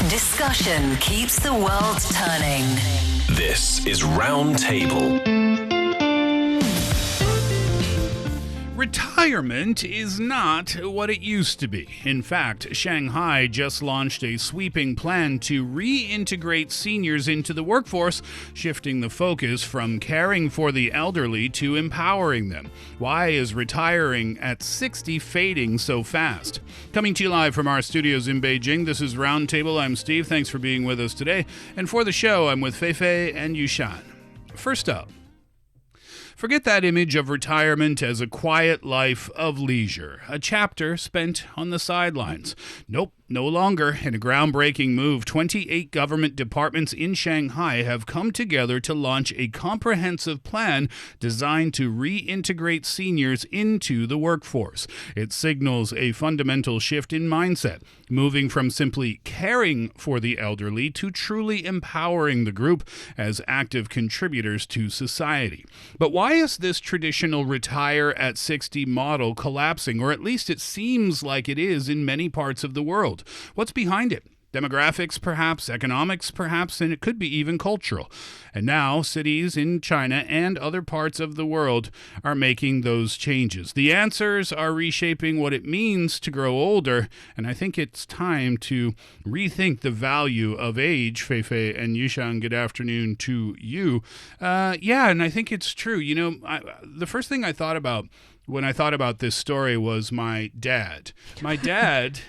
Discussion keeps the world turning. This is Roundtable. Retirement is not what it used to be. In fact, Shanghai just launched a sweeping plan to reintegrate seniors into the workforce, shifting the focus from caring for the elderly to empowering them. Why is retiring at 60 fading so fast? Coming to you live from our studios in Beijing, this is Roundtable. I'm Steve. Thanks for being with us today. And for the show, I'm with Fei Fei and Yushan. First up, forget that image of retirement as a quiet life of leisure, a chapter spent on the sidelines. Nope, no longer. In a groundbreaking move, 28 government departments in Shanghai have come together to launch a comprehensive plan designed to reintegrate seniors into the workforce. It signals a fundamental shift in mindset, moving from simply caring for the elderly to truly empowering the group as active contributors to society. But why is this traditional retire at 60 model collapsing, or at least it seems like it is in many parts of the world? What's behind it? Demographics, perhaps, economics, perhaps, and it could be even cultural. And now, cities in China and other parts of the world are making those changes. The answers are reshaping what it means to grow older, and I think it's time to rethink the value of age. Fei Fei and Yushan, good afternoon to you. And I think it's true. You know, the first thing I thought about when I thought about this story was my dad. My dad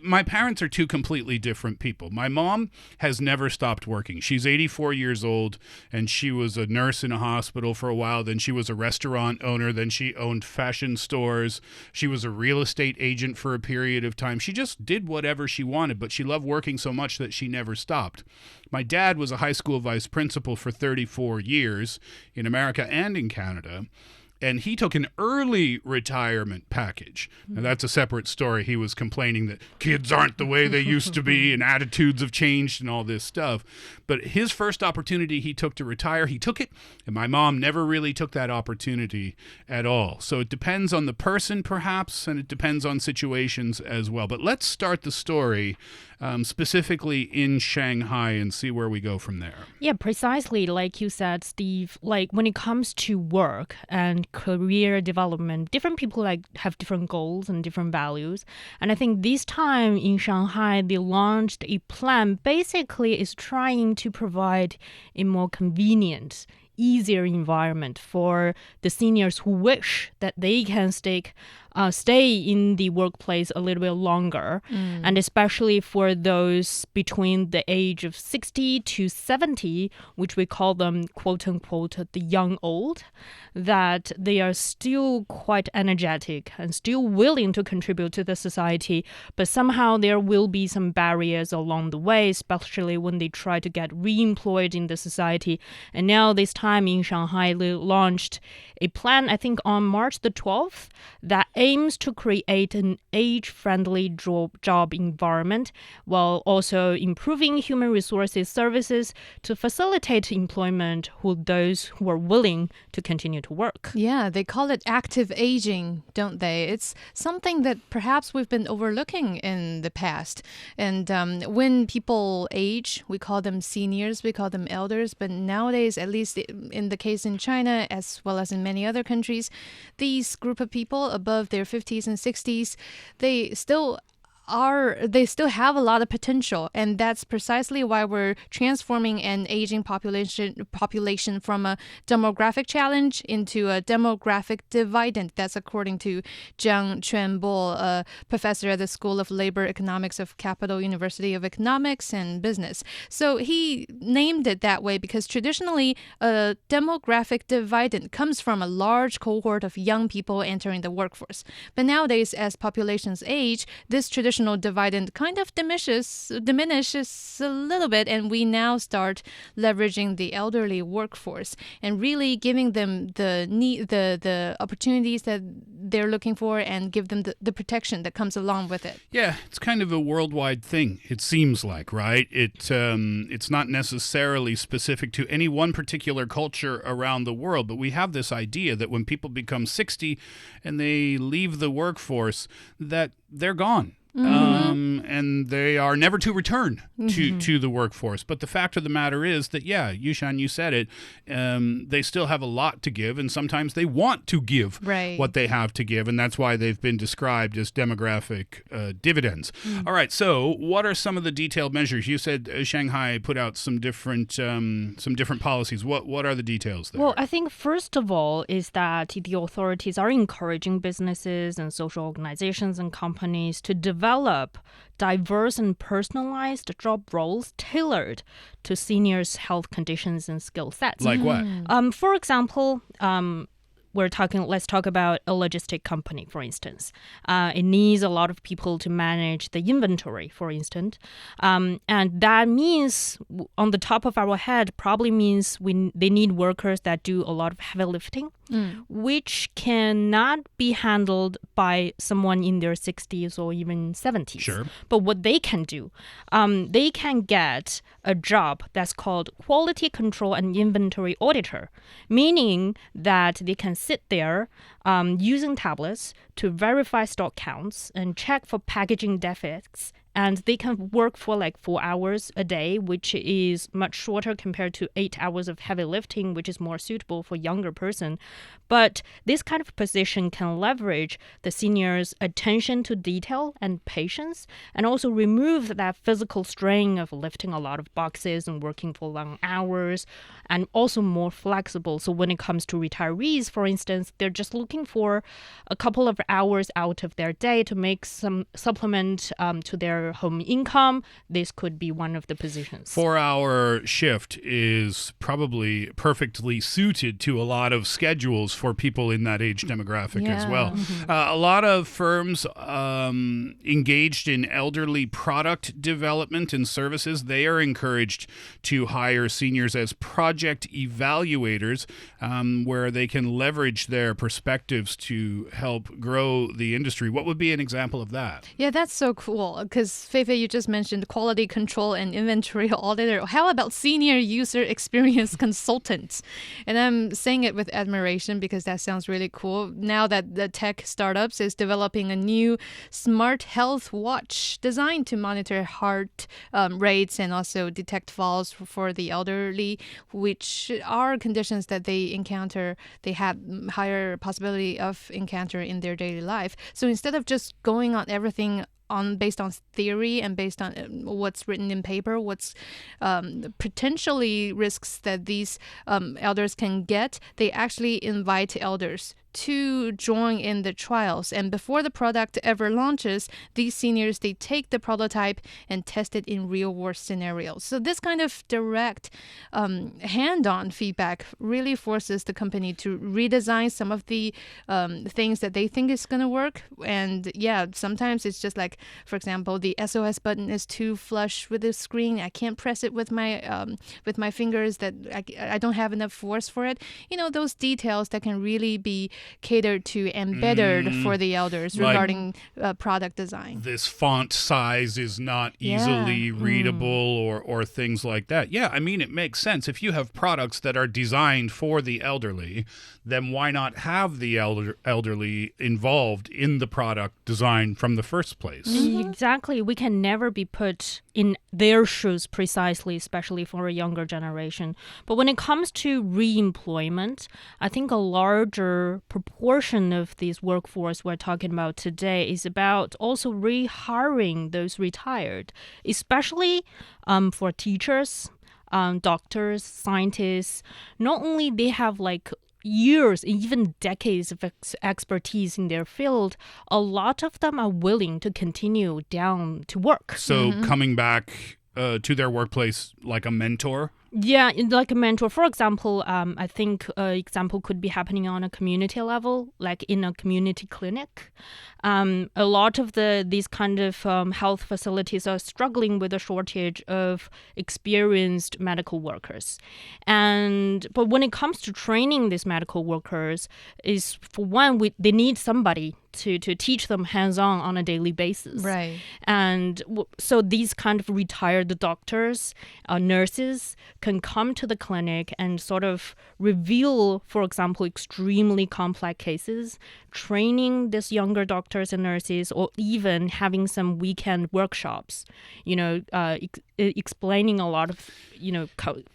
my parents are two completely different people. My mom has never stopped working. She's 84 years old, and she was a nurse in a hospital for a while. Then she was a restaurant owner. Then she owned fashion stores. She was a real estate agent for a period of time. She just did whatever she wanted, but she loved working so much that she never stopped. My dad was a high school vice principal for 34 years in America and in Canada. And he took an early retirement package. Now, that's a separate story. He was complaining that kids aren't the way they used to be and attitudes have changed and all this stuff. But his first opportunity he took to retire, he took it. And my mom never really took that opportunity at all. So it depends on the person, perhaps, and it depends on situations as well. But let's start the story specifically in Shanghai and see where we go from there. Yeah, precisely like you said, Steve. Like when it comes to work and career development, different people have different goals and different values. And I think this time in Shanghai, they launched a plan. Basically, is trying to provide a more convenient, easier environment for the seniors who wish that they can stay in the workplace a little bit longer, and especially for those between the age of 60 to 70, which we call them, quote unquote, the young old, that they are still quite energetic and still willing to contribute to the society, but somehow there will be some barriers along the way, especially when they try to get re-employed in the society. And now this time in Shanghai, they launched a plan, I think on March the 12th, that aims to create an age-friendly job environment while also improving human resources services to facilitate employment for those who are willing to continue to work. Yeah, they call it active aging, don't they? It's something that perhaps we've been overlooking in the past. And when people age, we call them seniors, we call them elders. But nowadays, at least in the case in China, as well as in many other countries, these group of people above their 50s and 60s, they still have a lot of potential, and that's precisely why we're transforming an aging population from a demographic challenge into a demographic dividend. That's according to Zhang Quanbo, a professor at the School of Labor Economics of Capital University of Economics and Business. So he named it that way because traditionally a demographic dividend comes from a large cohort of young people entering the workforce. But nowadays, as populations age, this traditional dividend kind of diminishes a little bit, and we now start leveraging the elderly workforce and really giving them the opportunities that they're looking for and give them the protection that comes along with it. Yeah, it's kind of a worldwide thing, it seems like, right? It's not necessarily specific to any one particular culture around the world, but we have this idea that when people become 60 and they leave the workforce, that they're gone. and they are never to return to the workforce. But the fact of the matter is that, yeah, Yushan, you said it, they still have a lot to give, and sometimes they want to give what they have to give, and that's why they've been described as demographic dividends. All right, so what are some of the detailed measures? You said Shanghai put out some different policies. What are the details there? Well, I think first of all is that the authorities are encouraging businesses and social organizations and companies to develop diverse and personalized job roles tailored to seniors' health conditions and skill sets. Like what? For example, let's talk about a logistic company, for instance. It needs a lot of people to manage the inventory, for instance. And that means, on the top of our head, probably means they need workers that do a lot of heavy lifting, which cannot be handled by someone in their 60s or even 70s. Sure. But what they can do, they can get a job that's called quality control and inventory auditor, meaning that they can sit there using tablets to verify stock counts and check for packaging defects. And they can work for like 4 hours a day, which is much shorter compared to 8 hours of heavy lifting, which is more suitable for a younger person. But this kind of position can leverage the seniors' attention to detail and patience, and also remove that physical strain of lifting a lot of boxes and working for long hours, and also more flexible. So when it comes to retirees, for instance, they're just looking for a couple of hours out of their day to make some supplement to their home income. This could be one of the positions. 4-hour shift is probably perfectly suited to a lot of schedules for people in that age demographic as well. A lot of firms engaged in elderly product development and services, they are encouraged to hire seniors as project evaluators, where they can leverage their perspectives to help grow the industry. What would be an example of that? Yeah, that's so cool. Because Fei Fei, you just mentioned quality control and inventory auditor. How about senior user experience consultant? And I'm saying it with admiration because that sounds really cool. Now that the tech startups is developing a new smart health watch designed to monitor heart rates and also detect falls for the elderly, which are conditions that they encounter, they have higher possibility of encountering in their daily life. So instead of just going on everything based on theory and based on what's written in paper, what's potentially risks that these elders can get, they actually invite elders to join in the trials. And before the product ever launches, these seniors, they take the prototype and test it in real-world scenarios. So this kind of direct hand-on feedback really forces the company to redesign some of the things that they think is going to work. And yeah, sometimes it's just like, for example, the SOS button is too flush with the screen. I can't press it with my fingers, that I don't have enough force for it. You know, those details that can really be catered to and bettered for the elders regarding product design. This font size is not easily readable or things like that. Yeah, I mean, it makes sense. If you have products that are designed for the elderly, then why not have the elderly involved in the product design from the first place? Exactly. We can never be put in their shoes precisely, especially for a younger generation. But when it comes to re-employment, I think a larger proportion of this workforce we're talking about today is about also rehiring those retired, especially for teachers, doctors, scientists. Not only they have like years, even decades of expertise in their field, a lot of them are willing to continue down to work. So coming back to their workplace like a mentor? Yeah, like a mentor. For example, I think an example could be happening on a community level, like in a community clinic. A lot of these kind of health facilities are struggling with a shortage of experienced medical workers. But when it comes to training these medical workers, is for one, they need somebody to teach them hands-on on a daily basis. Right. And so these kind of retired doctors, nurses can come to the clinic and sort of reveal, for example, extremely complex cases, training these younger doctors and nurses, or even having some weekend workshops, explaining a lot of,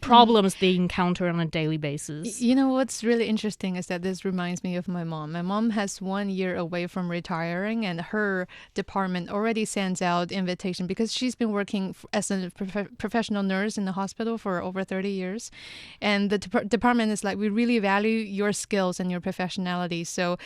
problems they encounter on a daily basis. You know, what's really interesting is that this reminds me of my mom. My mom has 1 year away from retiring, and her department already sends out invitation because she's been working as a professional nurse in the hospital for over 30 years. And the department is like, we really value your skills and your professionality. So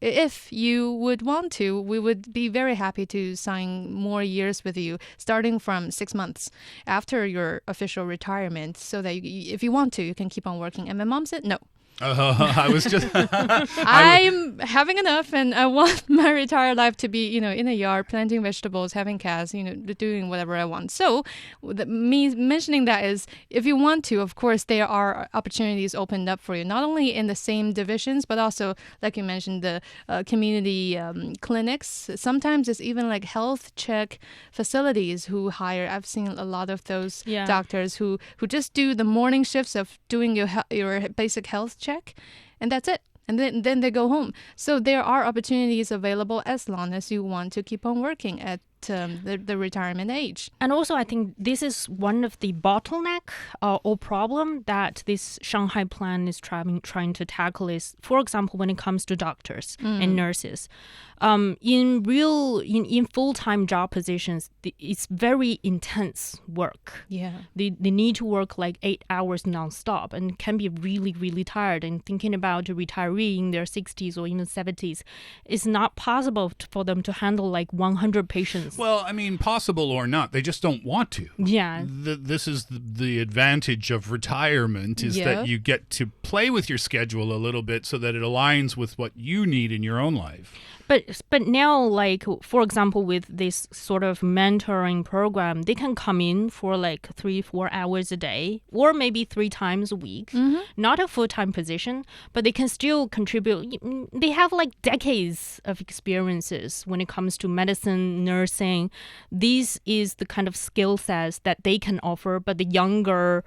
if you would want to, we would be very happy to sign more years with you, starting from 6 months after your official retirement, so that if you want to, you can keep on working. And my mom said no. I was just... I'm having enough, and I want my retired life to be, in a yard, planting vegetables, having cats, doing whatever I want. So me mentioning that is, if you want to, of course, there are opportunities opened up for you, not only in the same divisions, but also, like you mentioned, the community clinics. Sometimes it's even like health check facilities who hire. I've seen a lot of those doctors who just do the morning shifts of doing your basic health check, and that's it. And then they go home. So there are opportunities available as long as you want to keep on working at the retirement age. And also, I think this is one of the bottleneck or problem that this Shanghai plan is trying to tackle is, for example, when it comes to doctors and nurses. In full-time job positions, it's very intense work. Yeah. They need to work like 8 hours nonstop and can be really, really tired. And thinking about a retiree in their 60s or even 70s, it's not possible for them to handle like 100 patients. Well, I mean, possible or not, they just don't want to. Yeah. This is the advantage of retirement, is that you get to play with your schedule a little bit so that it aligns with what you need in your own life. But now, like, for example, with this sort of mentoring program, they can come in for like 3-4 hours a day, or maybe 3 times a week. Not a full-time position, but they can still contribute. They have like decades of experiences when it comes to medicine, nursing. This is the kind of skill sets that they can offer, but the younger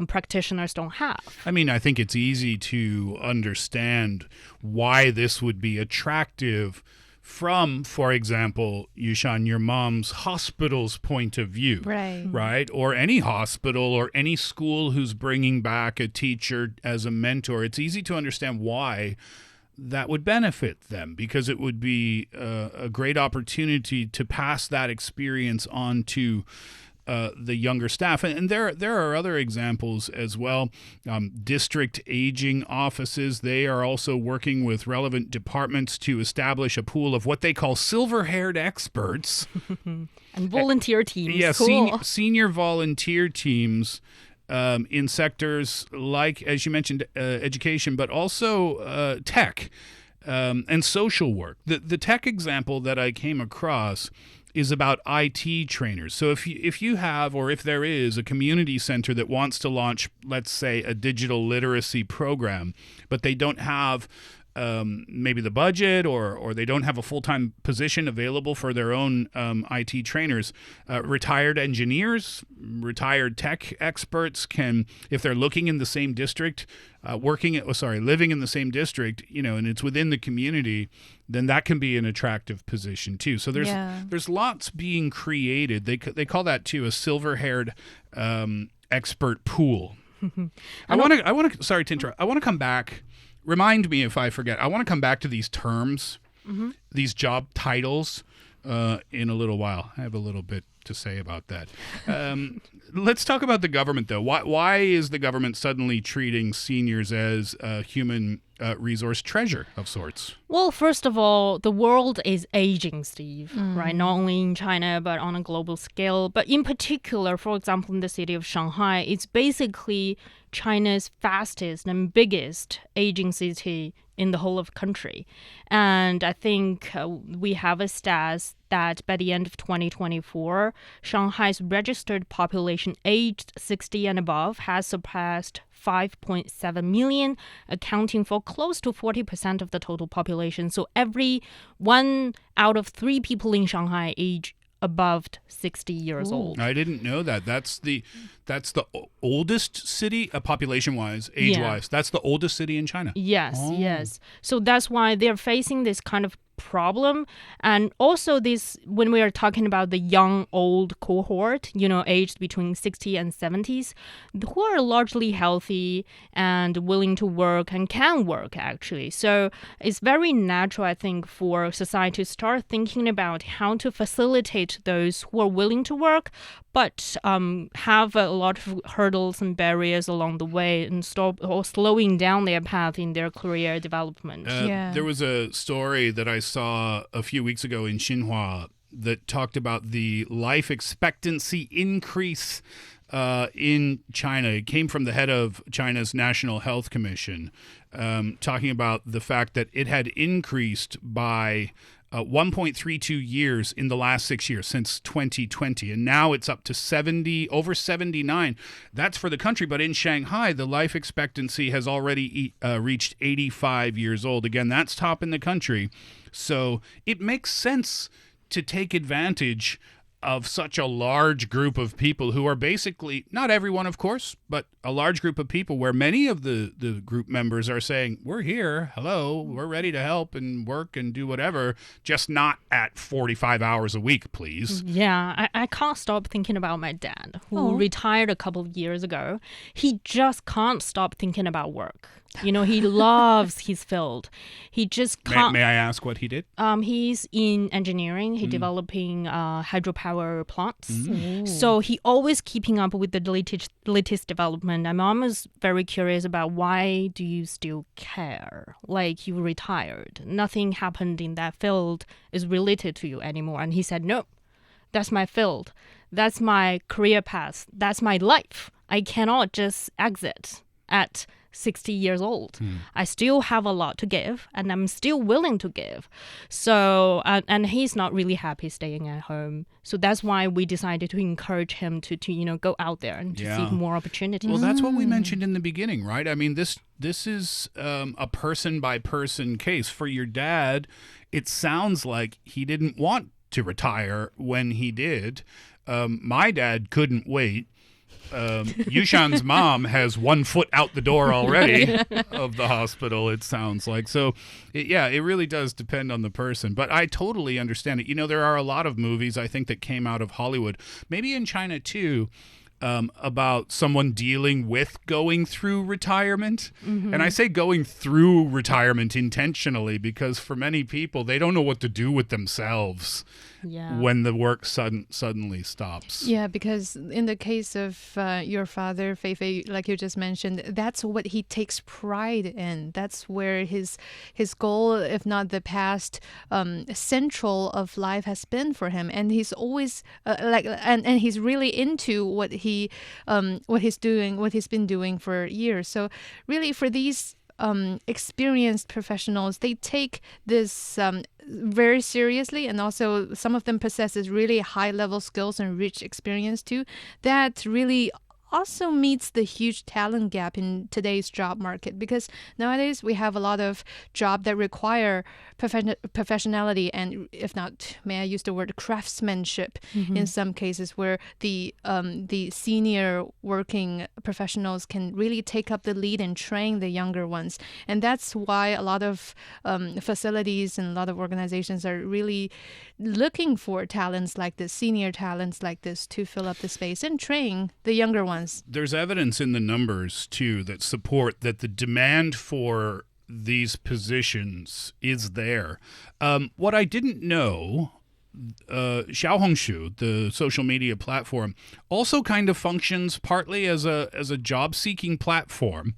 practitioners don't have. I mean, I think it's easy to understand why this would be attractive from, for example, Yushan, your mom's hospital's point of view. Right? Or any hospital or any school who's bringing back a teacher as a mentor. It's easy to understand why that would benefit them, because it would be a great opportunity to pass that experience on to the younger staff. And there are other examples as well. District aging offices, they are also working with relevant departments to establish a pool of what they call silver-haired experts. And volunteer teams. Yeah, cool. senior volunteer teams in sectors like, as you mentioned, education, but also tech and social work. The tech example that I came across is about IT trainers. So if you have, or if there is, a community center that wants to launch, let's say, a digital literacy program, but they don't have maybe the budget, or they don't have a full-time position available for their own IT trainers, retired engineers, retired tech experts can, if they're looking in the same district, living in the same district, and it's within the community, then that can be an attractive position too. So there's lots being created. They call that too a silver-haired expert pool. I want to. Sorry to interrupt. I want to come back. Remind me if I forget. I want to come back to these terms, these job titles, in a little while. I have a little bit to say about that. Let's talk about the government, though. Why is the government suddenly treating seniors as a human resource treasure of sorts? Well, first of all, the world is aging, Steve, right? Not only in China, but on a global scale. But in particular, for example, in the city of Shanghai, it's basically China's fastest and biggest aging city in the whole of country. And I think we have a stats that by the end of 2024, Shanghai's registered population aged 60 and above has surpassed 5.7 million, accounting for close to 40% of the total population. So every 1 out of 3 people in Shanghai age above 60 years old. I didn't know that. That's the oldest city, population-wise, age-wise. That's the oldest city in China. Yes, yes. So that's why they're facing this kind of problem. And also this, when we are talking about the young old cohort, aged between 60 and 70s, who are largely healthy and willing to work and can work, actually. So it's very natural, I think, for society to start thinking about how to facilitate those who are willing to work, but have a lot of hurdles and barriers along the way and stop or slowing down their path in their career development. There was a story that I saw a few weeks ago in Xinhua that talked about the life expectancy increase in China. It came from the head of China's National Health Commission, talking about the fact that it had increased by 1.32 years in the last 6 years since 2020, and now it's up to over 79. That's for the country, but in Shanghai, the life expectancy has already reached 85 years old. Again, that's top in the country, so it makes sense to take advantage of such a large group of people who are basically, not everyone, of course, but a large group of people where many of the group members are saying, we're here, hello, we're ready to help and work and do whatever, just not at 45 hours a week, please. Yeah, I can't stop thinking about my dad, who retired a couple of years ago. He just can't stop thinking about work. He loves his field. He just can't. May I ask what he did? He's in engineering. He's developing hydropower plants. So he always keeping up with the latest development. And Mom is very curious about, why do you still care? Like, you retired. Nothing happened in that field is related to you anymore. And he said, no, that's my field. That's my career path. That's my life. I cannot just exit at 60 years old. I still have a lot to give, and I'm still willing to give. So, and he's not really happy staying at home. So that's why we decided to encourage him to go out there and to seek more opportunities. Well, that's what we mentioned in the beginning, right? I mean, this is a person-by-person case. For your dad, it sounds like he didn't want to retire when he did. My dad couldn't wait. Yushan's mom has 1 foot out the door already of the hospital, it sounds like. So, it really does depend on the person. But I totally understand it. There are a lot of movies, I think, that came out of Hollywood, maybe in China too, about someone dealing with going through retirement. And I say going through retirement intentionally because for many people, they don't know what to do with themselves when the work suddenly stops. Yeah, because in the case of your father, Fei Fei, like you just mentioned, that's what he takes pride in. That's where his goal, if not the past, central of life has been for him. And he's always and he's really into what he's been doing for years. So really, for these experienced professionals, they take this very seriously, and also some of them possesses really high level skills and rich experience too, that really also meets the huge talent gap in today's job market, because nowadays we have a lot of jobs that require professionality and, if not, may I use the word craftsmanship in some cases, where the senior working professionals can really take up the lead and train the younger ones. And that's why a lot of facilities and a lot of organizations are really looking for talents like this, senior talents like this, to fill up the space and train the younger ones. There's evidence in the numbers, too, that support that the demand for these positions is there. What I didn't know, Xiaohongshu, the social media platform, also kind of functions partly as a job-seeking platform.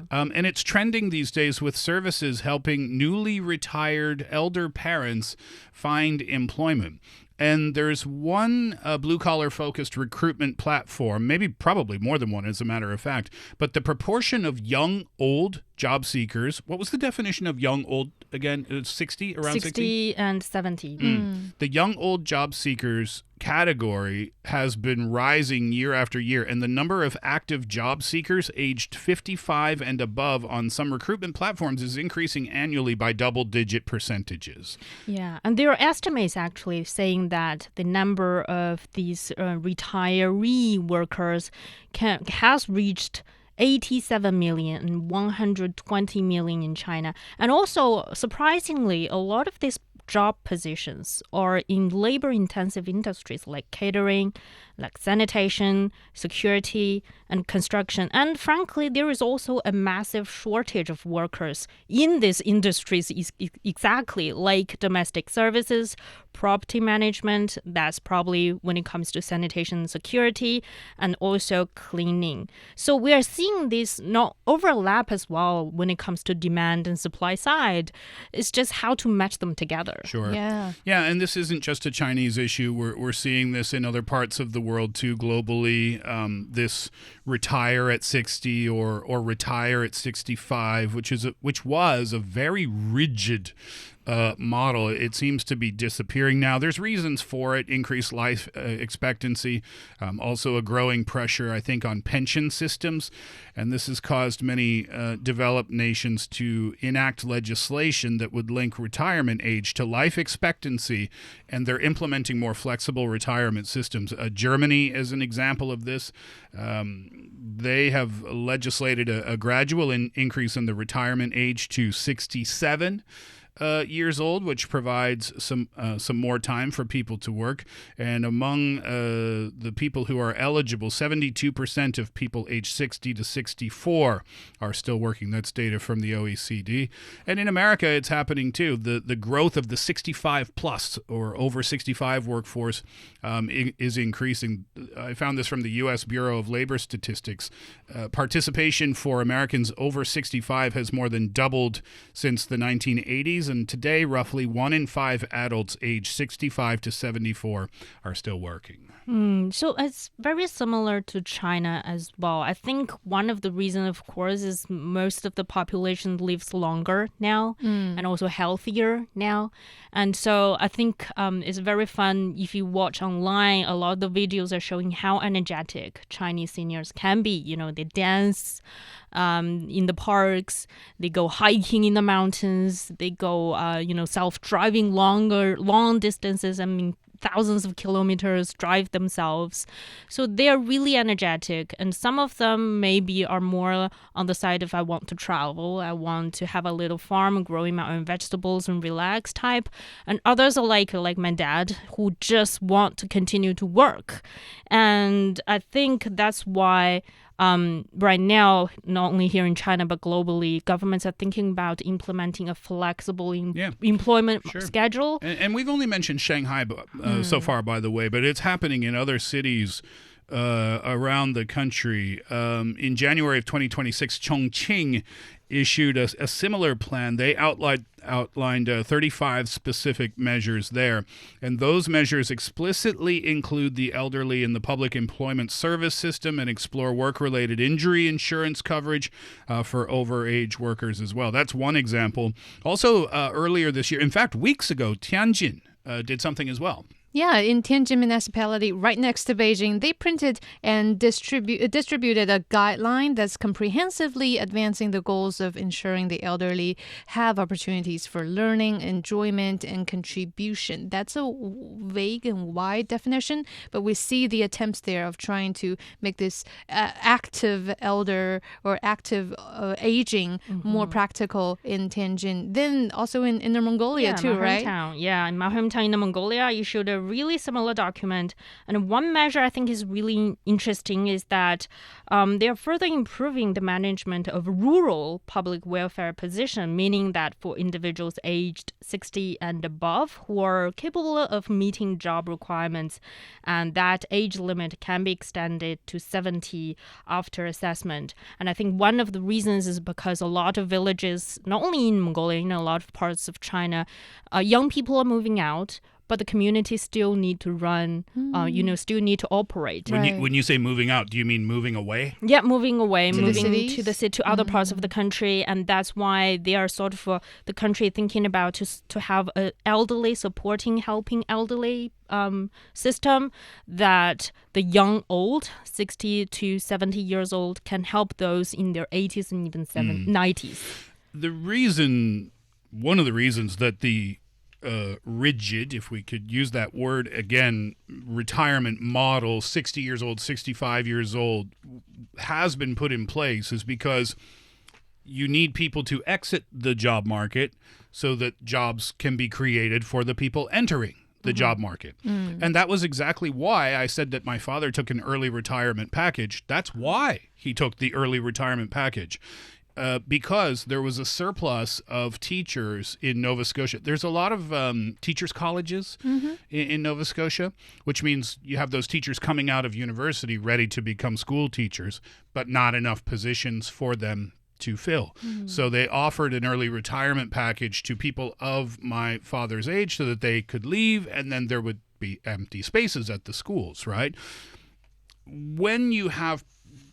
And it's trending these days with services helping newly retired elder parents find employment. And there's one blue-collar focused recruitment platform, probably more than one as a matter of fact, but the proportion of young, old job seekers. What was the definition of young, old again? 60, around 60? 60 and 70. The young, old job seekers category has been rising year after year, and the number of active job seekers aged 55 and above on some recruitment platforms is increasing annually by double-digit percentages. Yeah, and there are estimates actually saying that the number of these retiree workers has reached 87 million and 120 million in China. And also, surprisingly, a lot of these job positions are in labor-intensive industries like catering, like sanitation, security, and construction. And frankly, there is also a massive shortage of workers in these industries, exactly like domestic services, property management. That's probably when it comes to sanitation and security, and also cleaning. So we are seeing this not overlap as well when it comes to demand and supply side. It's just how to match them together. Sure. Yeah. Yeah, and this isn't just a Chinese issue. We're seeing this in other parts of the world too, globally. This retire at 60 or retire at 65, which was a very rigid model. It seems to be disappearing now. There's reasons for it: increased life expectancy, also a growing pressure, I think, on pension systems, and this has caused many developed nations to enact legislation that would link retirement age to life expectancy, and they're implementing more flexible retirement systems. Germany is an example of this. They have legislated a gradual increase in the retirement age to 67 years old, which provides some more time for people to work. And among the people who are eligible, 72% of people aged 60 to 64 are still working. That's data from the OECD. And in America, it's happening too. The growth of the 65 plus or over 65 workforce is increasing. I found this from the U.S. Bureau of Labor Statistics. Participation for Americans over 65 has more than doubled since the 1980s. And today, roughly 1 in 5 adults aged 65 to 74 are still working. So it's very similar to China as well. I think one of the reasons, of course, is most of the population lives longer now and also healthier now. And so I think it's very fun if you watch online. A lot of the videos are showing how energetic Chinese seniors can be. You know, they dance in the parks, they go hiking in the mountains, they go, self-driving long distances. I mean, thousands of kilometers, drive themselves. So they're really energetic. And some of them maybe are more on the side of I want to travel, I want to have a little farm, growing my own vegetables and relax type. And others are like my dad, who just want to continue to work. And I think that's why right now, not only here in China, but globally, governments are thinking about implementing a flexible employment schedule. And we've only mentioned Shanghai so far, by the way, but it's happening in other cities around the country. In January of 2026, Chongqing issued a similar plan. They outlined 35 specific measures there. And those measures explicitly include the elderly in the public employment service system and explore work-related injury insurance coverage for overage workers as well. That's one example. Also, earlier this year, in fact, weeks ago, Tianjin did something as well. Yeah, in Tianjin municipality, right next to Beijing, they printed and distributed a guideline that's comprehensively advancing the goals of ensuring the elderly have opportunities for learning, enjoyment, and contribution. That's a vague and wide definition, but we see the attempts there of trying to make this active elder or active aging more practical in Tianjin. Then also in Inner Mongolia too, my right? Hometown. Yeah, in my hometown, Inner Mongolia, issued a really similar document. And one measure I think is really interesting is that they are further improving the management of rural public welfare position, meaning that for individuals aged 60 and above who are capable of meeting job requirements, and that age limit can be extended to 70 after assessment. And I think one of the reasons is because a lot of villages, not only in Mongolia, in a lot of parts of China, young people are moving out, but the community still need to run, still need to operate. When you say moving out, do you mean moving away? Yeah, moving away, To the moving cities? to the city, to other parts of the country, and that's why they are sort of the country thinking about to have an elderly helping elderly system that the young old, 60 to 70 years old, can help those in their 80s and even 90s. One of the reasons that the rigid, if we could use that word again, retirement model, 60 years old, 65 years old, has been put in place is because you need people to exit the job market so that jobs can be created for the people entering the job market. And that was exactly why I said that my father took an early retirement package. That's why he took the early retirement package. Because there was a surplus of teachers in Nova Scotia. There's a lot of teachers' colleges in Nova Scotia, which means you have those teachers coming out of university ready to become school teachers, but not enough positions for them to fill. So they offered an early retirement package to people of my father's age so that they could leave, and then there would be empty spaces at the schools, right? When you have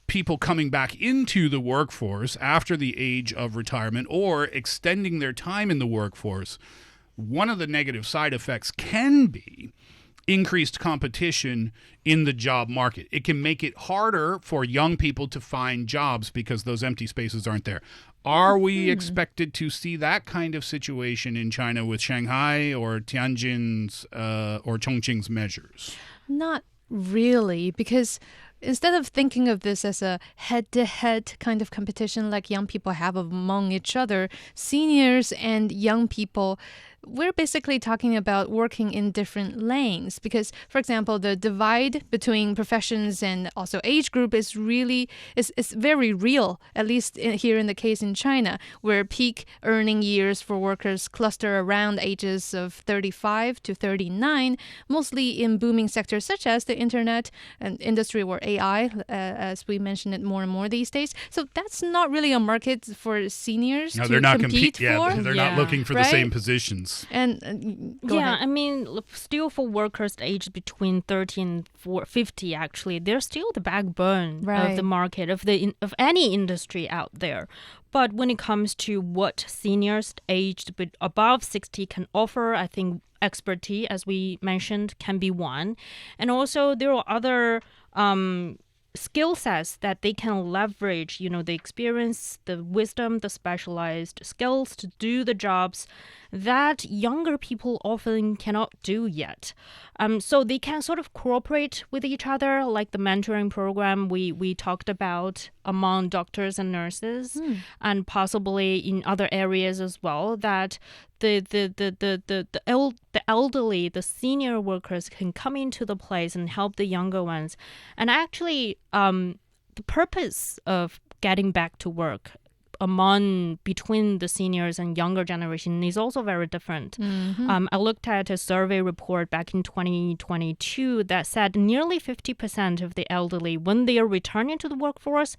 people coming back into the workforce after the age of retirement or extending their time in the workforce, one of the negative side effects can be increased competition in the job market. It can make it harder for young people to find jobs because those empty spaces aren't there. Are we expected to see that kind of situation in China with Shanghai or Tianjin's or Chongqing's measures? Not really, because instead of thinking of this as a head-to-head kind of competition like young people have among each other, seniors and young people, we're basically talking about working in different lanes because, for example, the divide between professions and also age group is very real, at least here in the case in China, where peak earning years for workers cluster around ages of 35 to 39, mostly in booming sectors such as the internet and industry or AI, as we mention it more and more these days. So that's not really a market for seniors to compete for. They're not looking for the same positions. And go ahead. I mean, still for workers aged between 30 and 50, actually, they're still the backbone of the market, of any industry out there. But when it comes to what seniors aged above 60 can offer, I think expertise, as we mentioned, can be one. And also there are other skill sets that they can leverage, the experience, the wisdom, the specialized skills to do the jobs that younger people often cannot do yet. So they can sort of cooperate with each other, like the mentoring program we talked about among doctors and nurses, and possibly in other areas as well, that the elderly, the senior workers can come into the place and help the younger ones. And actually, the purpose of getting back to work between the seniors and younger generation is also very different. I looked at a survey report back in 2022 that said nearly 50% of the elderly, when they are returning to the workforce,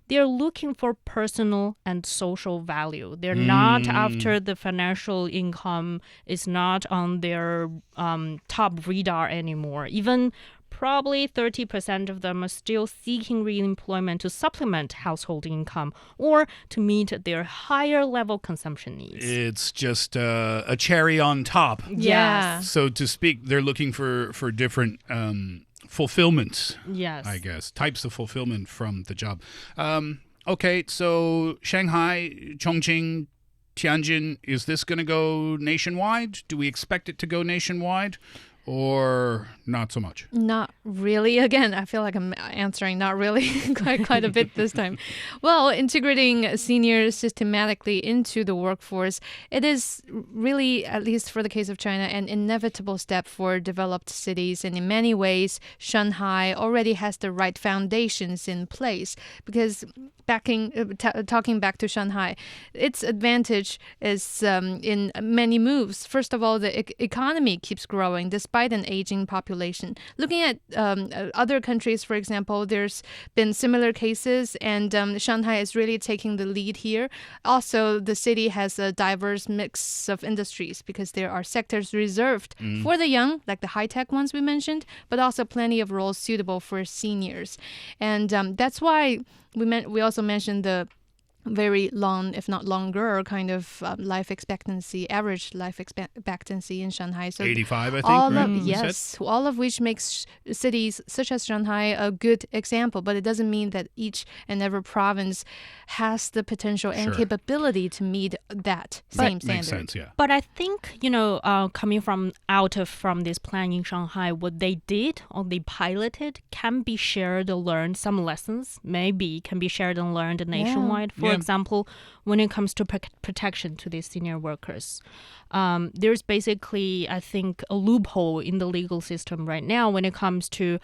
they're looking for personal and social value. They're not after the financial income is not on their top radar anymore. Even probably 30% of them are still seeking reemployment to supplement household income or to meet their higher level consumption needs. It's just a cherry on top. Yeah. So to speak, they're looking for different fulfillments, I guess, types of fulfillment from the job. Okay, so Shanghai, Chongqing, Tianjin, is this going to go nationwide? Do we expect it to go nationwide? Or not so much? Not really. Again, I feel like I'm answering not really quite a bit this time. Well, integrating seniors systematically into the workforce, it is really, at least for the case of China, an inevitable step for developed cities. And in many ways, Shanghai already has the right foundations in place because talking back to Shanghai, its advantage is in many moves. First of all, the economy keeps growing despite an aging population. Looking at other countries, for example, there's been similar cases, and Shanghai is really taking the lead here. Also, the city has a diverse mix of industries because there are sectors reserved for the young, like the high-tech ones we mentioned, but also plenty of roles suitable for seniors. And that's why we also mentioned the very long, if not longer, kind of average life expectancy in Shanghai. So 85, I think, right? Yes, all of which makes cities such as Shanghai a good example, but it doesn't mean that each and every province has the potential and capability to meet that same standard. Makes sense, yeah. But I think, coming from this plan in Shanghai, what they did or they piloted can be shared or learned. Some lessons maybe can be shared and learned nationwide. For example, when it comes to protection to these senior workers, there's basically, I think, a loophole in the legal system right now when it comes to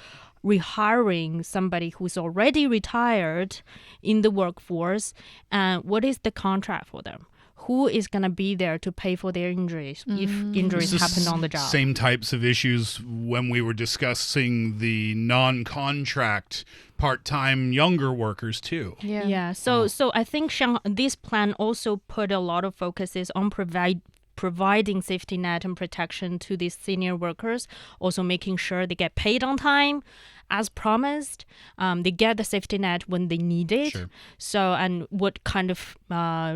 rehiring somebody who's already retired in the workforce. And what is the contract for them? Who is going to be there to pay for their injuries if injuries happen on the job? Same types of issues when we were discussing the non-contract part-time younger workers too. Yeah. So I think this plan also put a lot of focuses on providing safety net and protection to these senior workers, also making sure they get paid on time as promised. They get the safety net when they need it. Sure. So, and what kind of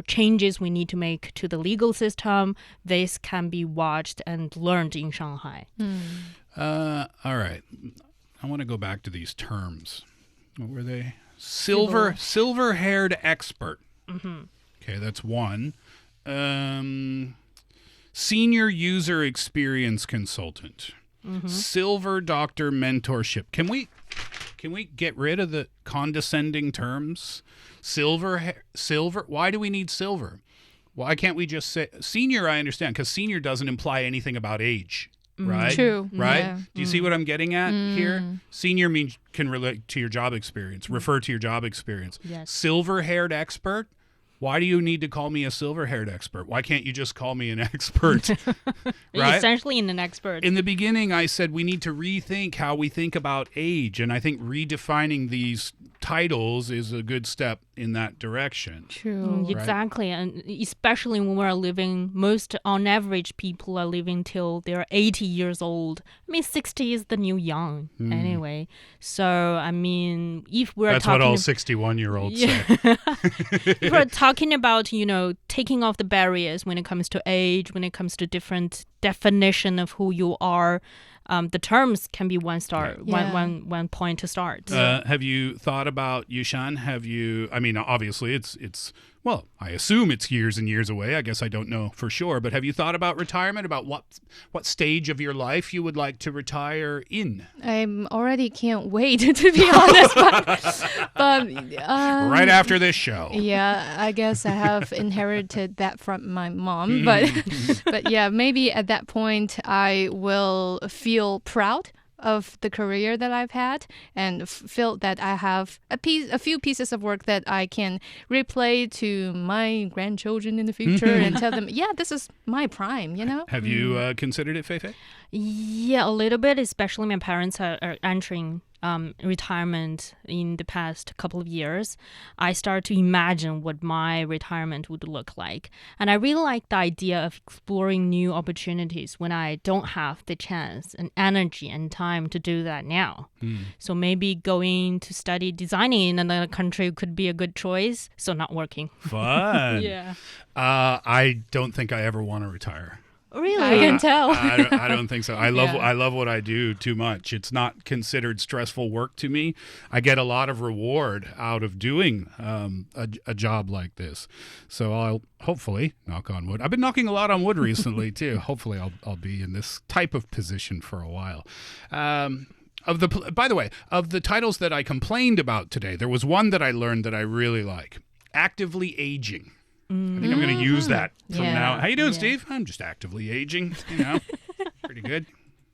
changes we need to make to the legal system, this can be watched and learned in Shanghai. All right. I want to go back to these terms. What were they? Silver-haired expert. Okay, that's one. Senior user experience consultant. Silver doctor mentorship. Can we get rid of the condescending terms? Silver. Why do we need silver? Why can't we just say senior? I understand, because senior doesn't imply anything about age, right? True. Right? Yeah. Do you see what I'm getting at here? Senior means can relate to your job experience, refer to your job experience. Yes. Silver-haired expert. Why do you need to call me a silver-haired expert? Why can't you just call me an expert? Right? Essentially an expert. In the beginning, I said we need to rethink how we think about age, and I think redefining these titles is a good step in that direction. True. Exactly. And especially when we're living, on average, people are living till they're 80 years old. I mean, 60 is the new young anyway. So, I mean, if we're That's talking... what all 61-year-olds say. If we're talking about, taking off the barriers when it comes to age, when it comes to different definition of who you are, the terms can be one point to start. Have you thought about Yushan? Obviously it's well, I assume it's years and years away. I guess I don't know for sure. But have you thought about retirement, about what stage of your life you would like to retire in? I already can't wait, to be honest. But right after this show. Yeah, I guess I have inherited that from my mom. But yeah, maybe at that point I will feel proud of the career that I've had and feel that I have a few pieces of work that I can replay to my grandchildren in the future and tell them, yeah, this is my prime, Have you considered it, Fei Fei? Yeah, a little bit, especially my parents are entering retirement in the past couple of years. I started to imagine what my retirement would look like. And I really like the idea of exploring new opportunities when I don't have the chance and energy and time to do that now. So maybe going to study designing in another country could be a good choice. So not working. Fun. Yeah. I don't think I ever want to retire. Really? I can tell. I don't think so. I love what I do too much. It's not considered stressful work to me. I get a lot of reward out of doing a job like this. So I'll hopefully, knock on wood. I've been knocking a lot on wood recently too. Hopefully I'll be in this type of position for a while. By the way, of the titles that I complained about today, there was one that I learned that I really like. Actively aging. I think I'm going to use that from now. How you doing, Steve? I'm just actively aging, Pretty good.